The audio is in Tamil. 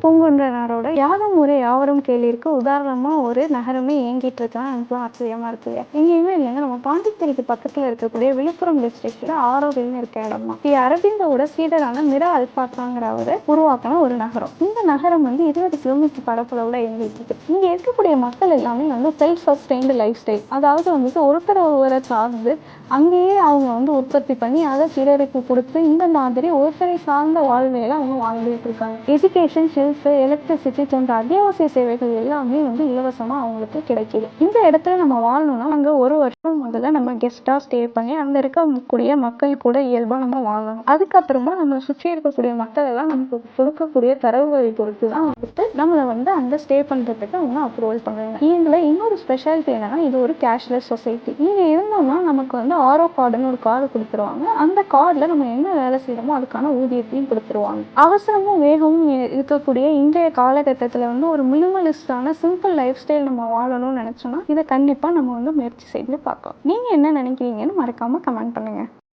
பூங்குன்ற நாடோட யாதும் ஊரே யாவரும் கேளிருக்கு உதாரணமா ஒரு நகரமே இயங்கிட்டு இருக்கான்னு எனக்கு ஆச்சரியமா இருக்குது. எங்கேயுமே இல்லைங்க, நம்ம பாண்டிச்சேரிக்கு பக்கத்துல இருக்கக்கூடிய விழுப்புரம் டிஸ்ட்ரிக்ட்ல ஆரோவில்னு இருக்க இடம் தான். அரவிந்தோட சீடரான மிரா அல்பாத்ராங்கிறவரு உருவாக்கின ஒரு நகரம். இந்த நகரம் 20 கிலோமீட்டர் பரப்பளவுல இயங்கிட்டு இருக்கு. இங்க இருக்கக்கூடிய மக்கள் எல்லாமே செல்ஃப் சஸ்டெயின்டு லைஃப் ஸ்டைல், அதாவது ஒருத்தர் ஒருவரை சார்ந்து அங்கேயே அவங்க உற்பத்தி பண்ணி அதை பிறருக்கு கொடுத்து இந்த மாதிரி ஒருத்தரை சார்ந்த வாழ்வியலை அவங்க வாழ்ந்துட்டு இருக்காங்க. எஜுகேஷன், ஹெல்த், எலக்ட்ரிசிட்டி போன்ற அத்தியாவசிய சேவைகள் எல்லாமே இலவசமா அவங்களுக்கு கிடைக்குது. இந்த இடத்துல நம்ம வாழணும்னா அங்க ஒரு வருஷம் முதல்ல நம்ம கெஸ்டா ஸ்டே பண்ணி அங்க இருக்கக்கூடிய மக்கள் கூட இயல்பா நம்ம வாழணும். அதுக்கப்புறமா நம்ம சுற்றி இருக்கக்கூடிய மக்கள் எல்லாம் நமக்கு கொடுக்கக்கூடிய தரவுகளை பொறுத்து தான் நம்மளை அங்க ஸ்டே பண்றதுக்கு அவங்க அப்ரூவல் பண்ணுவாங்க. இதுல இன்னொரு ஸ்பெஷாலிட்டி என்னன்னா, இது ஒரு கேஷ்லெஸ் சொசைட்டி. இங்க இருந்தோம்னா நமக்கு ஆரோ கார்டுன்னு ஒரு கார்டு கொடுத்துருவாங்க. அந்த கார்டுல நம்ம என்ன வேலை செய்யறோமோ அதுக்கான ஊதியத்தையும் கொடுத்துருவாங்க. அவசரமும் வேகமும் இருக்கக்கூடிய இன்றைய காலகட்டத்துல ஒரு மினிமலிஸ்டான சிம்பிள் லைஃப் ஸ்டைல் நம்ம வாழணும்னு நினைச்சோம்னா இதை கண்டிப்பா நம்ம முயற்சி செய்து பார்க்கலாம். நீங்க என்ன நினைக்கிறீங்கன்னு மறக்காம கமெண்ட் பண்ணுங்க.